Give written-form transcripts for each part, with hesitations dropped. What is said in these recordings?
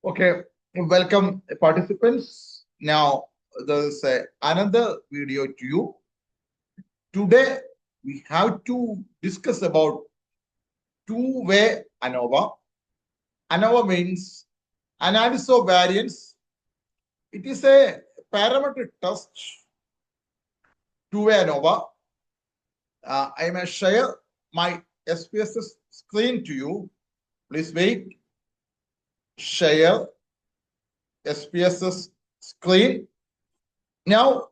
Okay, welcome participants. Now there's another video to you. Today we have to discuss about two-way ANOVA. ANOVA means analysis of variance. It is a parametric test. Two-way ANOVA. I may share my SPSS screen to you. Please wait. Share SPSS screen. Now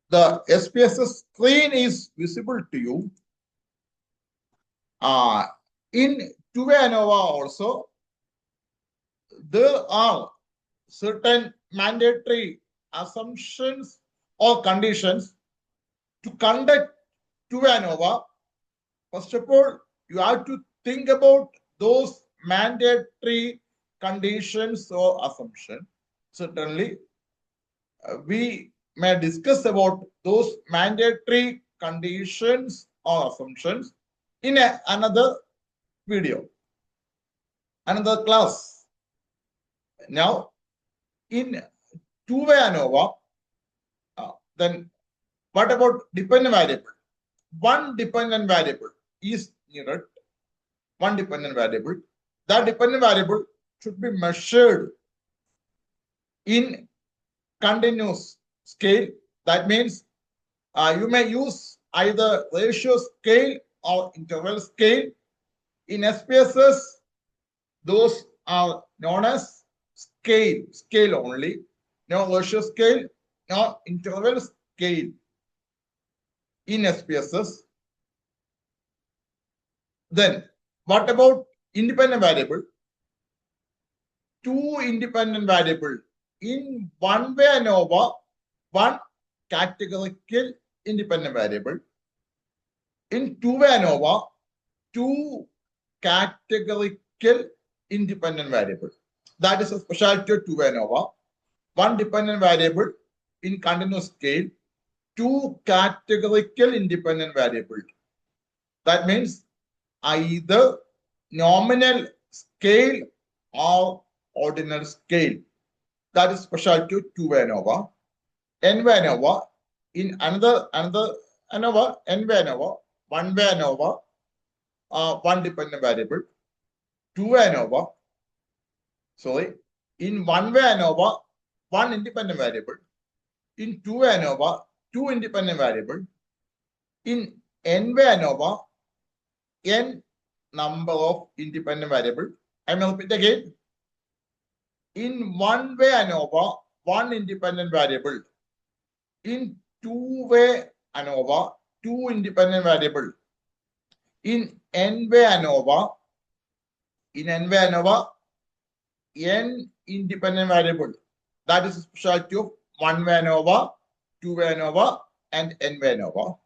the SPSS screen is visible to you. In two-way ANOVA also, there are certain mandatory assumptions or conditions to conduct two-way ANOVA. First of all, you have to think about those mandatory conditions or assumptions. Certainly, we may discuss about those mandatory conditions or assumptions in another video, another class. Now, in two-way ANOVA, then what about dependent variable? One dependent variable is needed. One dependent variable. That dependent variable should be measured in continuous scale. That means you may use either ratio scale or interval scale. In SPSS, those are known as scale only. No ratio scale, no interval scale in SPSS. Then, what about independent variable? Two independent variable in one-way ANOVA, one categorical independent variable. In two-way ANOVA, two categorical independent variable. That is a specialty of two-way ANOVA. One dependent variable in continuous scale, two categorical independent variable. That means either nominal scale or ordinal scale. That is specialty of two-way ANOVA. N-way ANOVA, in another ANOVA, N-way ANOVA, one-way ANOVA, one dependent variable, two-way ANOVA, in one-way ANOVA, one independent variable, in two-way ANOVA, two independent variable, in N-way ANOVA, n number of independent variable. I will repeat again. In one-way ANOVA, one independent variable. In two-way ANOVA, two independent variable. In N-way ANOVA, n independent variable. That is a specialty of one-way ANOVA, two-way ANOVA, and N-way ANOVA.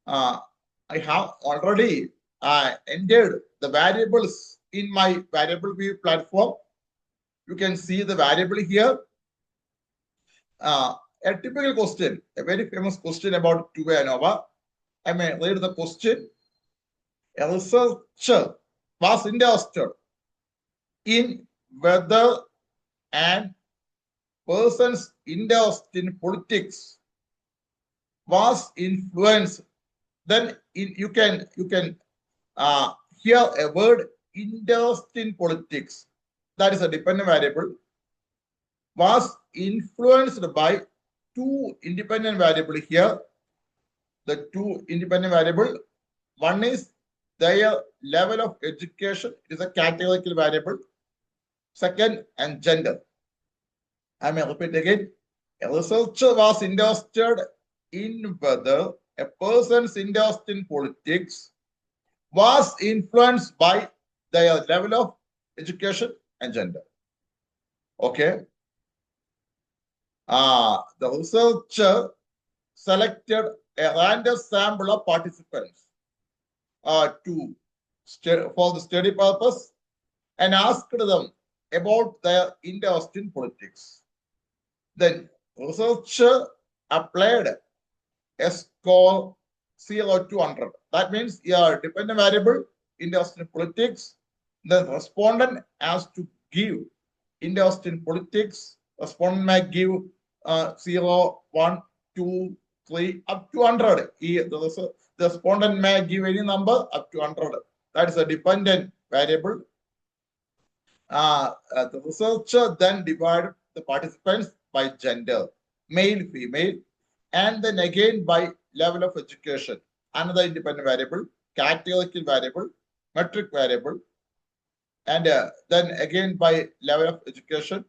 I have already entered the variables in my variable view platform. You can see the variable here. A typical question, a very famous question about two-way ANOVA. I may read the question. A researcher was interested in whether and person's interest in politics was influenced. Then you can hear a word interest in politics. That is a dependent variable. Was influenced by two independent variable here. The two independent variable. One is their level of education. It is a categorical variable. Second, and gender. I may repeat again. A researcher was interested in whether a person's interest in politics was influenced by their level of education and gender. Okay. The researcher selected a random sample of participants for the study purpose and asked them about their interest in politics. Then researcher applied a score 0 to 100. That means your dependent variable interest in politics. The respondent has to give interest in politics. Respondent may give 0, 1, 2, 3, up to 100. The respondent may give any number up to 100. That is a dependent variable. The researcher then divided the participants by gender, male, female, and then again by level of education. Another independent variable, categorical variable, metric variable, and then again by level of education,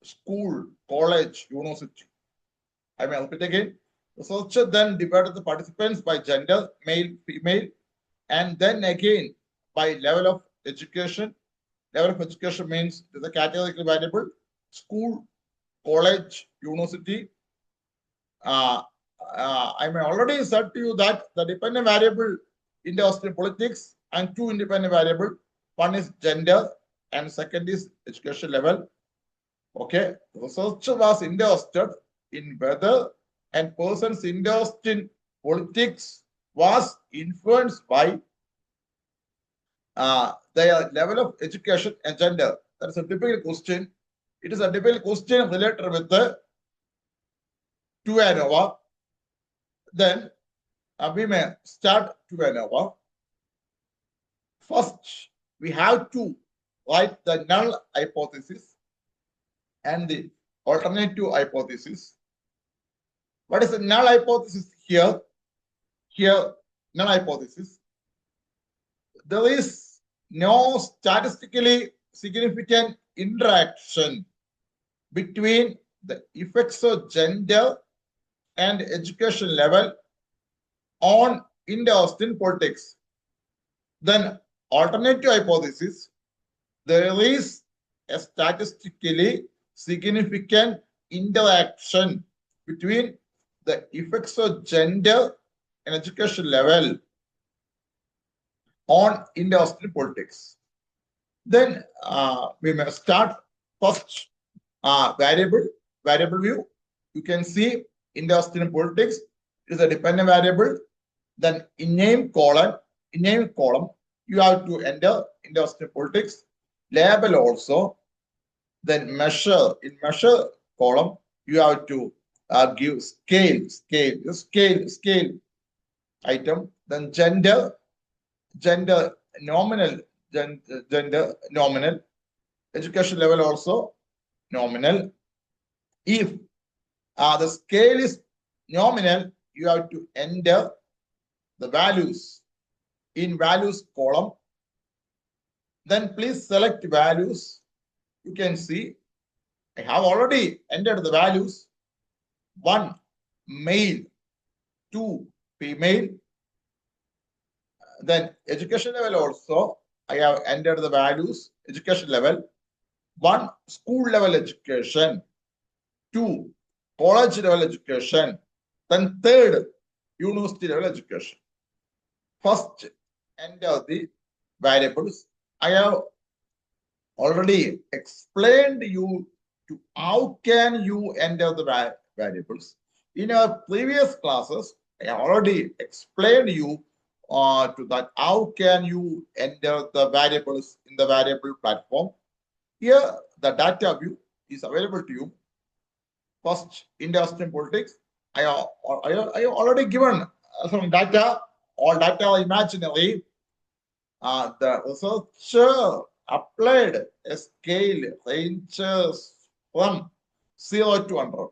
school, college, university. I may repeat again. Researcher then divided the participants by gender, male, female, and then again by level of education. Level of education means it is a categorical variable, school, college, university. I may already said to you that the dependent variable in the Austrian politics and two independent variable. One is gender and second is education level. Okay, research was interested in whether and person's interest in politics was influenced by their level of education and gender. That is a typical question. It is a typical question related with the 2 ANOVA. Then we may start 2 ANOVA. First, we have to write the null hypothesis and the alternative hypothesis. What is the null hypothesis here? Here, null hypothesis. There is no statistically significant interaction between the effects of gender and education level on interest in politics. Then alternative hypothesis, there is a statistically significant interaction between the effects of gender and education level on interest in politics. Then we may start first variable view. You can see interest in politics is a dependent variable. Then in name column, you have to enter interest in politics. Label also. Then measure, in measure column, you have to give scale item. Then gender nominal, education level also nominal. If the scale is nominal, you have to enter the values in values column. Then please select values. You can see I have already entered the values. 1 male, 2 female. Then education level also I have entered the values. Education level 1 school level education, 2 college level education, then 3rd university level education. First enter the variables. I have already explained you to how can you enter the variables. In our previous classes, I have already explained you to that how can you enter the variables in the variable platform. Here the data view is available to you. First, interest in politics. I have already given some data. All data are imaginary. The researcher applied a scale ranges from 0 to 100.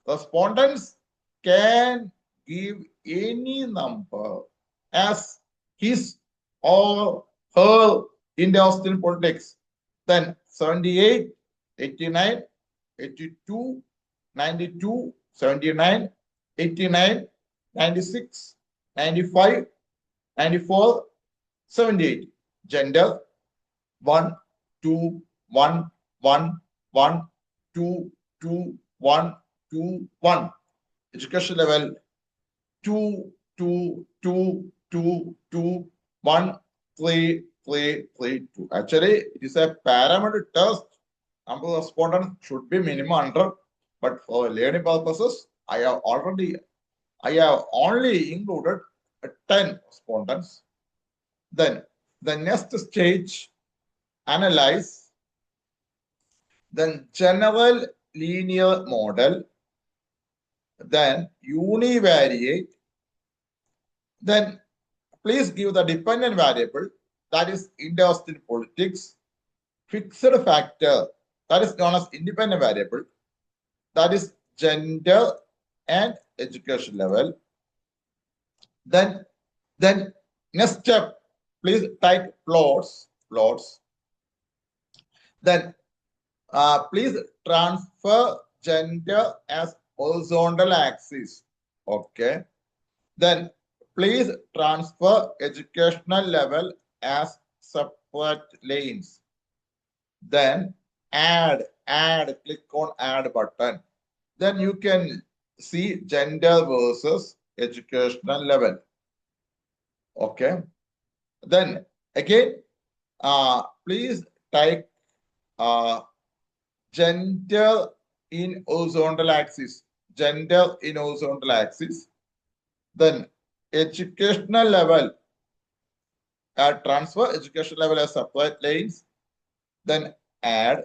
Respondents can give any number as his or her interest in politics. Then 78, 89, 82, 92, 79, 89, 96, 95, 94, 78. Gender 1, 2, 1, 1, 1, 2, 2, 1, 2, 1. Education level 2, 2, 2, 2, 2, 1, 3, 3, 3, 2. Actually, it is a parametric test. Number of respondents should be minimum 100, but for learning purposes, I have only included 10 respondents. Then the next stage, analyze then general linear model, then univariate, then please give the dependent variable, that is interest in politics, fixed factor, that is known as independent variable, that is gender and education level. Then next step, please type plots. Then please transfer gender as horizontal axis. Okay. Then please transfer educational level as separate lanes. Then add, click on add button. Then you can see gender versus educational level. Okay. Then again, please type gender in horizontal axis. Gender in horizontal axis. Then educational level, transfer education level as separate lanes. Then add.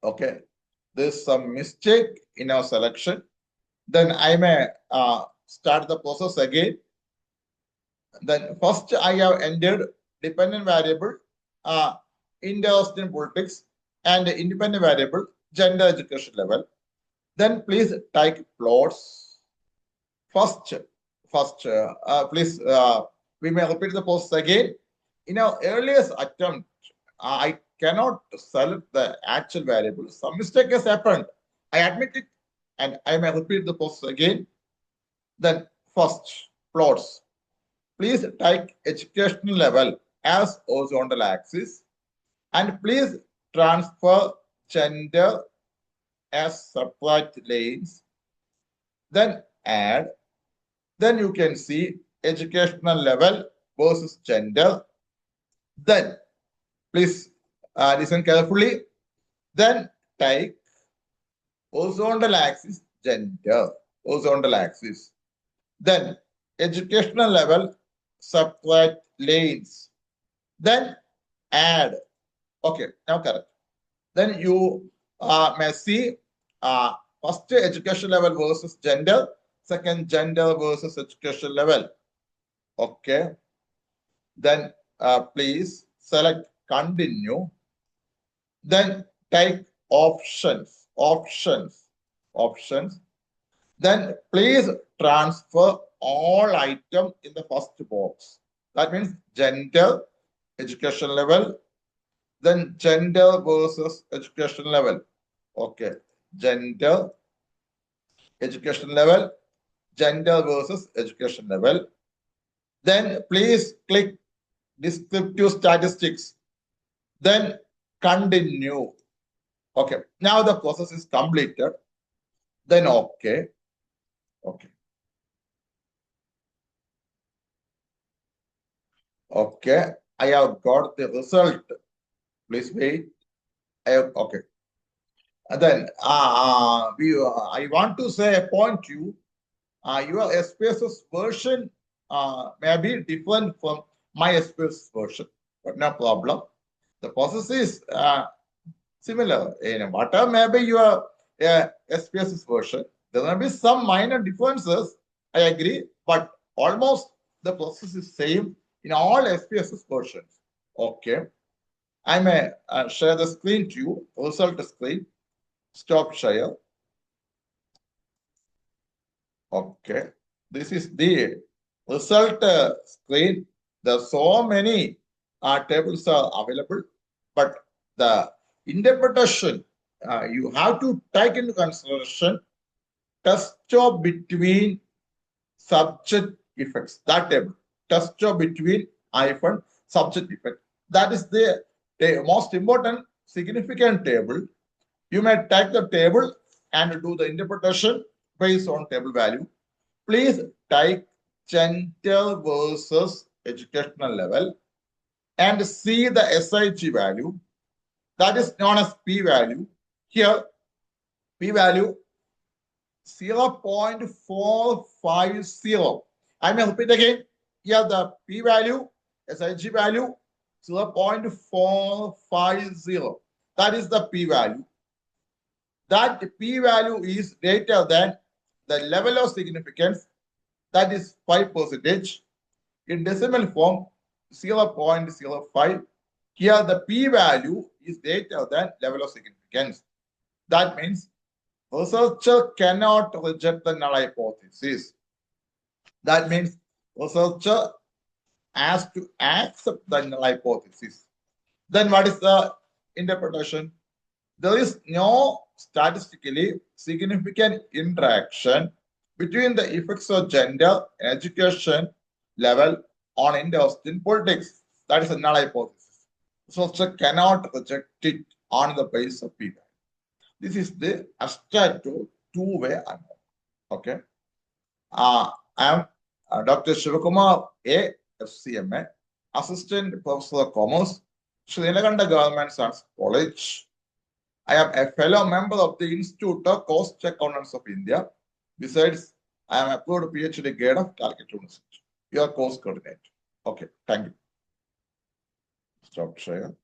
Okay, there's some mistake in our selection. Then I may start the process again. Then first I have entered dependent variable, interest in politics, and independent variable, gender education level. Then please type plots. First, please, we may repeat the process again. In our earliest attempt, I cannot select the actual variable. Some mistake has happened. I admit it, and I may repeat the process again. Then first, plots. Please type educational level as horizontal axis, and please transfer gender as separate lanes. Then add. Then you can see educational level versus gender. Then please listen carefully. Then type horizontal axis gender, horizontal axis. Then educational level separate lanes. Then add. Okay, now correct. Then you may see first education level versus gender, second gender versus education level. Okay. Then please select continue. Then type options. Then please transfer all items in the first box. That means gender, education level, then gender versus education level. Okay, gender, education level, gender versus education level. Then please click descriptive statistics. Then continue. Okay, now the process is completed. Then okay. Okay, I have got the result. Please wait. Okay. And then I want to say a point to you. Your SPSS version may be different from my SPSS version, but no problem. The process is similar. Whatever may be your SPSS version, there may be some minor differences. I agree, but almost the process is same in all SPSS versions. Okay. I may share the screen to you, result screen. Stop share. Okay, this is the result screen. There are so many tables are available, but the interpretation you have to take into consideration test job between subject effects. That table, test job between hyphen subject effect. That is the most important significant table. You may take the table and do the interpretation based on table value. Please type gender versus educational level and see the SIG value. That is known as P value. Here, P value 0.450. I may repeat again. Here, the P value, SIG value 0.450. That is the p-value. That p-value is greater than the level of significance, that is 5%. In decimal form, 0.05. Here the p-value is greater than level of significance. That means researcher cannot reject the null hypothesis. That means researcher has to accept the null hypothesis. Then what is the interpretation? There is no statistically significant interaction between the effects of gender and education level on interest in politics. That is a null hypothesis. Researcher cannot reject it on the basis of p-value. This is the abstract two-way analysis. Okay. I am Dr. Shivakumar A, FCMA, Assistant Professor of Commerce, Sri Nilakanta Government Science College. I am a fellow member of the Institute of Cost Accountants of India. Besides, I am approved PhD grade of Calcutta University. Your course coordinator. Okay, thank you. Stop sharing.